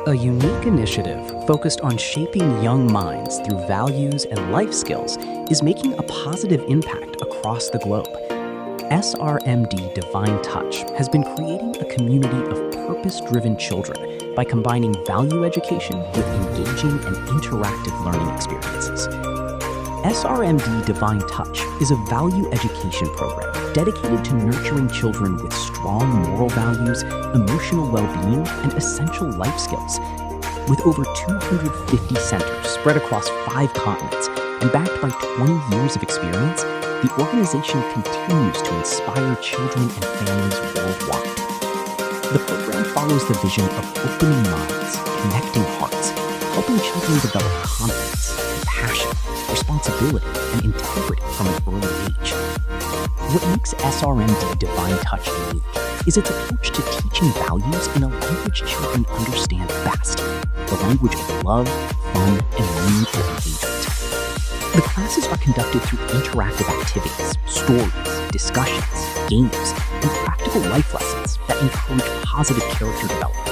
A unique initiative focused on shaping young minds through values and life skills is making a positive impact across the globe. SRMD Divine Touch has been creating a community of purpose-driven children by combining value education with engaging and interactive learning experiences. SRMD Divine Touch is a value education program dedicated to nurturing children with strong moral values, emotional well-being, and essential life skills. With over 250 centers spread across 5 continents and backed by 20 years of experience, the organization continues to inspire children and families worldwide. The program follows the vision of opening minds, connecting hearts, helping children develop confidence, compassion, responsibility, and integrity from an early age. What makes SRMD Divine Touch unique is its approach to teaching values in a language children understand best, the language of love, fun, and meaningful engagement. The classes are conducted through interactive activities, stories, discussions, games, and practical life lessons that encourage positive character development.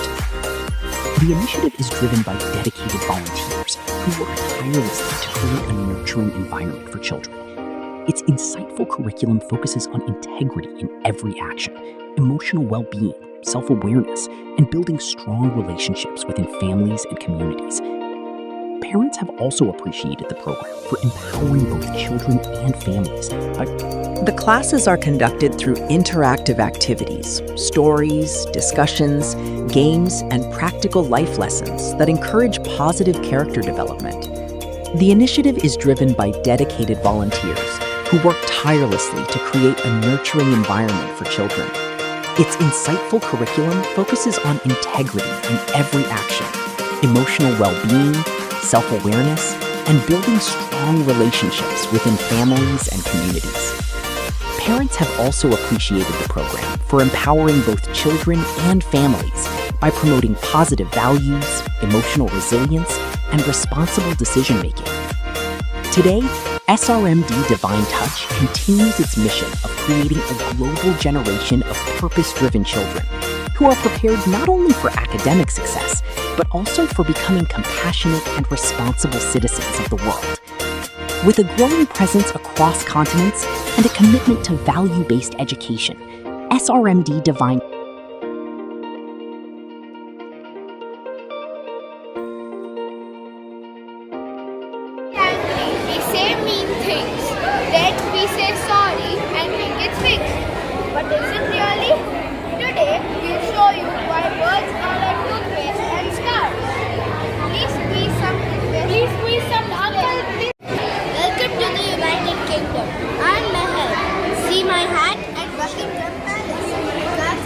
The initiative is driven by dedicated volunteers who work tirelessly to create a nurturing environment for children. Its insightful curriculum focuses on integrity in every action, emotional well-being, self-awareness, and building strong relationships within families and communities. Parents have also appreciated the program for empowering both children and families. The classes are conducted through interactive activities, stories, discussions, games, and practical life lessons that encourage positive character development. The initiative is driven by dedicated volunteers who work tirelessly to create a nurturing environment for children. Its insightful curriculum focuses on integrity in every action, emotional well-being, self-awareness, and building strong relationships within families and communities. Parents have also appreciated the program for empowering both children and families by promoting positive values, emotional resilience, and responsible decision-making. Today, SRMD Divine Touch continues its mission of creating a global generation of purpose-driven children who are prepared not only for academic success, but also for becoming compassionate and responsible citizens of the world. With a growing presence across continents and a commitment to value-based education, SRMD Divine We say mean things, then we say sorry and think it's fixed. But is it really? Today, we'll show you why words are like toothpaste and scars. Please squeeze some toothpaste. Please squeeze some uncle. Welcome to the United Kingdom. I'm Mehal. See my hat at Buckingham Palace. That's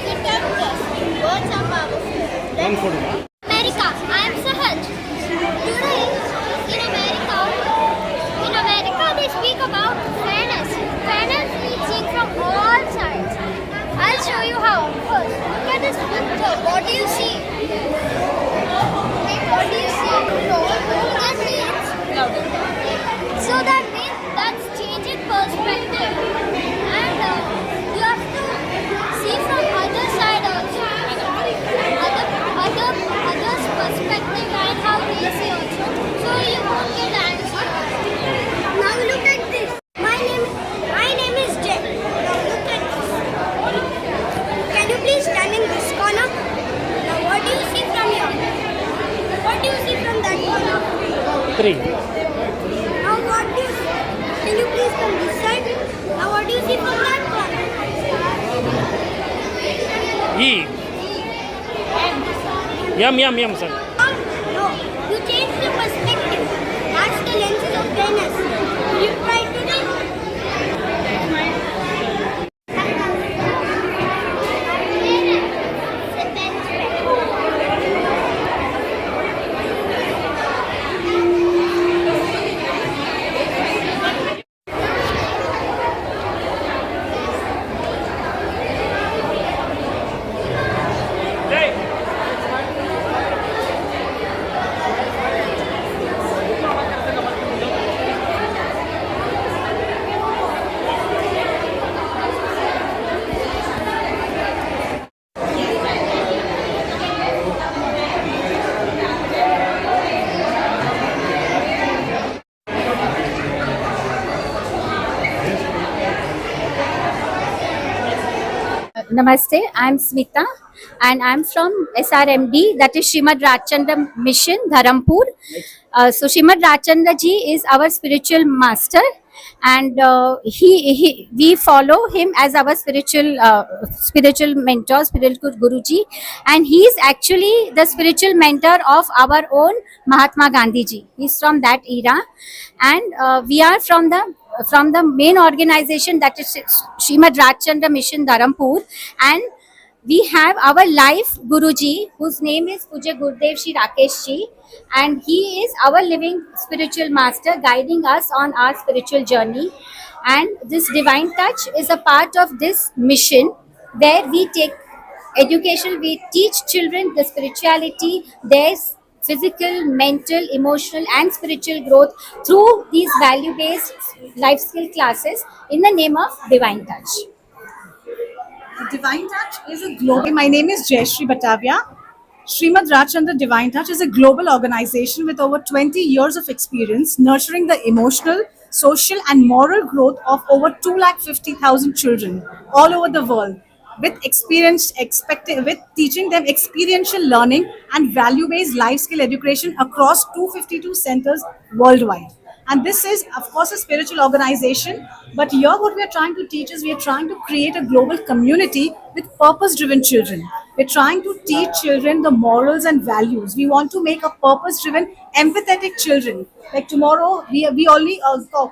the tongue test. Words are powerful. America, I am Sahaj. Today, in America, they speak about fairness. Fairness means seeing from all sides. I'll show you how. First, look at this picture. What do you see? What do you see? That means. So that means that's changing perspective. And you have to see from other side also. Others' perspective and how they see also. So you won't get answer. Now look at this. My name is Jay. Now look at this. Can you please stand in this corner? Now what do you see from here? What do you see from that corner? 3. Now what do you see? Can you please come this side? Now what do you see from that corner? E. Yum, sir. No, you change the perspective. That's the lenses of fairness. Will you try today? Namaste, I'm Smita and I'm from SRMD, that is Srimad Rajchandra Mission, Dharampur. So Srimad Rajchandra ji is our spiritual master, and we follow him as our spiritual mentor, spiritual Guruji, and he is actually the spiritual mentor of our own Mahatma Gandhi ji. He's from that era, and we are from the main organization, that is Srimad Rajchandra Mission Dharampur, and we have our life Guruji, whose name is Puja Gurudev Shri Rakesh Ji, and he is our living spiritual master, guiding us on our spiritual journey. And this divine touch is a part of this mission, where we take education, we teach children the spirituality, their physical, mental, emotional, and spiritual growth through these value based life skill classes in the name of Divine Touch. Divine Touch is a global. My name is Jayashree Batavia. Srimad Rajchandra Divine Touch is a global organization with over 20 years of experience nurturing the emotional, social, and moral growth of over 250,000 children all over the world, with teaching them experiential learning and value-based life skill education across 252 centers worldwide. And this is, of course, a spiritual organization, but here what we are trying to teach is we are trying to create a global community with purpose-driven children. We're trying to teach children the morals and values. We want to make a purpose-driven, empathetic children. Like tomorrow, we only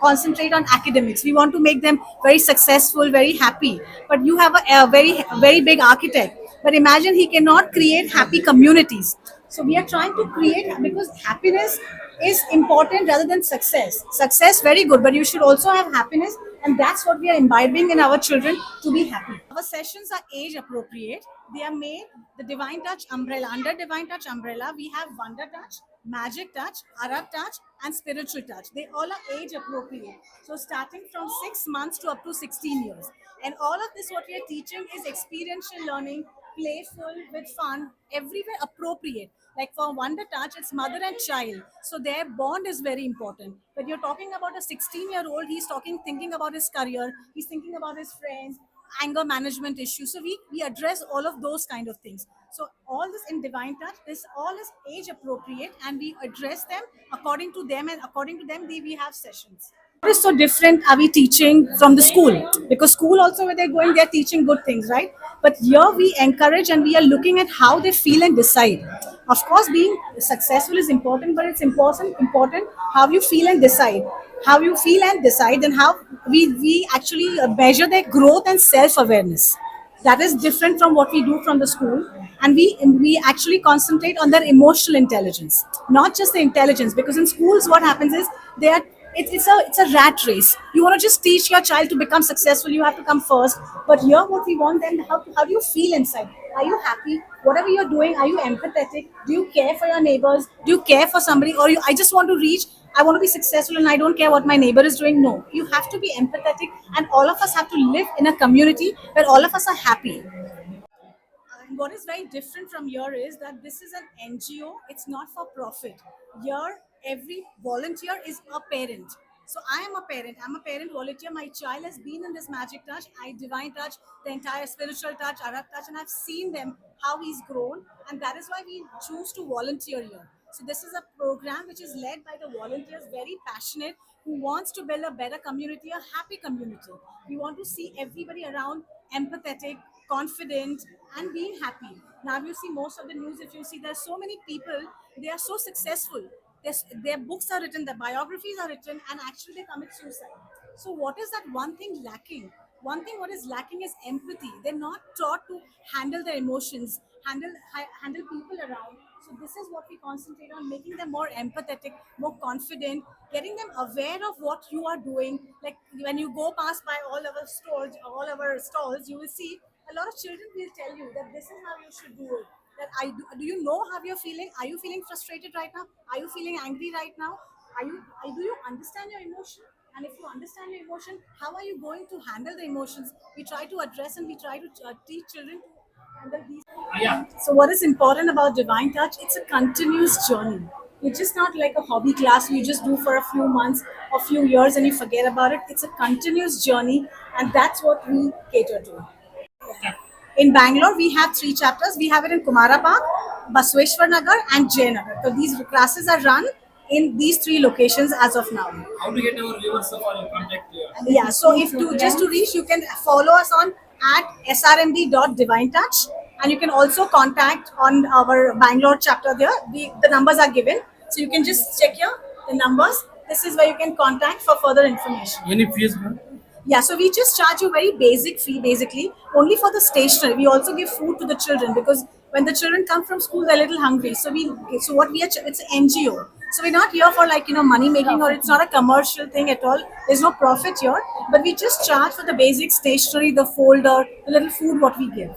concentrate on academics. We want to make them very successful, very happy. But you have a very big architect. But imagine he cannot create happy communities. So we are trying to create, because happiness is important rather than success. Success, very good, but you should also have happiness, and that's what we are imbibing in our children, to be happy. Our sessions are age appropriate. They are made the Divine Touch umbrella. Under Divine Touch umbrella, we have Wonder Touch, Magic Touch, Arab Touch, and Spiritual Touch. They all are age appropriate. So starting from 6 months to up to 16 years. And all of this, what we are teaching is experiential learning, playful, with fun, everywhere appropriate. Like for Wonder Touch, it's mother and child. So their bond is very important. When you're talking about a 16-year-old, he's thinking about his career, he's thinking about his friends, anger management issues. So we address all of those kind of things. So all this in Divine Touch, this all is age appropriate, and we address them according to them, and according to them, we have sessions. What is so different are we teaching from the school? Because school also, where they're going, they're teaching good things, right? But here we encourage, and we are looking at how they feel and decide. Of course, being successful is important, but it's important how you feel and decide. How you feel and decide, and how we actually measure their growth and self-awareness. That is different from what we do from the school. And we actually concentrate on their emotional intelligence, not just the intelligence. Because in schools, what happens is it's a rat race. You want to just teach your child to become successful, you have to come first. But here what we want them, how do you feel inside? Are you happy? Whatever you're doing, are you empathetic? Do you care for your neighbors? Do you care for somebody? Or I just want to reach, I want to be successful and I don't care what my neighbor is doing? No, you have to be empathetic, and all of us have to live in a community where all of us are happy. And what is very different from here is that this is an NGO, it's not for profit. Here, every volunteer is a parent. So I am a parent, I'm a parent volunteer. My child has been in this Magic Touch, Divine Touch, the entire Spiritual Touch, Arab Touch, and I've seen them, how he's grown. And that is why we choose to volunteer here. So this is a program which is led by the volunteers, very passionate, who wants to build a better community, a happy community. We want to see everybody around empathetic, confident, and being happy. Now you see most of the news, if you see, there's so many people, they are so successful. Their books are written, their biographies are written, and actually they commit suicide. So what is that one thing lacking? One thing what is lacking is empathy. They're not taught to handle their emotions, handle people around. So this is what we concentrate on, making them more empathetic, more confident, getting them aware of what you are doing. Like when you go past by all our stalls, you will see a lot of children will tell you that this is how you should do it. That do you know how you're feeling? Are you feeling frustrated right now? Are you feeling angry right now? Do you understand your emotion? And if you understand your emotion, how are you going to handle the emotions? We try to address, and we try to teach children to handle these. So what is important about Divine Touch? It's a continuous journey. It's just not like a hobby class you just do for a few months or few years and you forget about it. It's a continuous journey, and that's what we cater to. In Bangalore, we have 3 chapters. We have it in Kumara Park, Basweshwar Nagar, and Jayanagar. So these classes are run in these 3 locations as of now. How to get our viewers of our contact here? Yeah, so if to just to reach, you can follow us on at srmd.divine-touch, and you can also contact on our Bangalore chapter there. The numbers are given, so you can just check here the numbers. This is where you can contact for further information. Any fees, ma'am? Yeah, so we just charge you very basic fee, basically only for the stationery. We also give food to the children because when the children come from school, they're a little hungry. So what we are, it's an NGO. So we're not here for money making, or it's not a commercial thing at all. There's no profit here, but we just charge for the basic stationery, the folder, the little food what we give.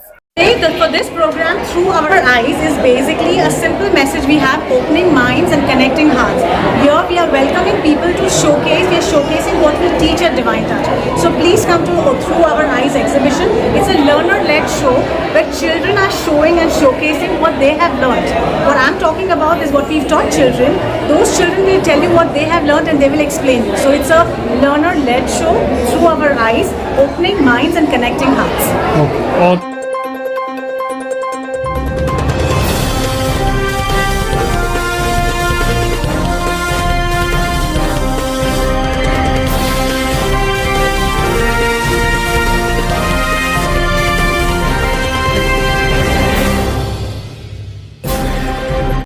For this program, Through Our Eyes, is basically a simple message we have: opening minds and connecting hearts. Here we are welcoming people to showcase. We are showcasing what we teach at Divine Touch. So please come to Through Our Eyes exhibition. It's a learner-led show where children are showing and showcasing what they have learned. What I'm talking about is what we've taught children. Those children will tell you what they have learned and they will explain you. So it's a learner-led show, Through Our Eyes, opening minds and connecting hearts. Okay.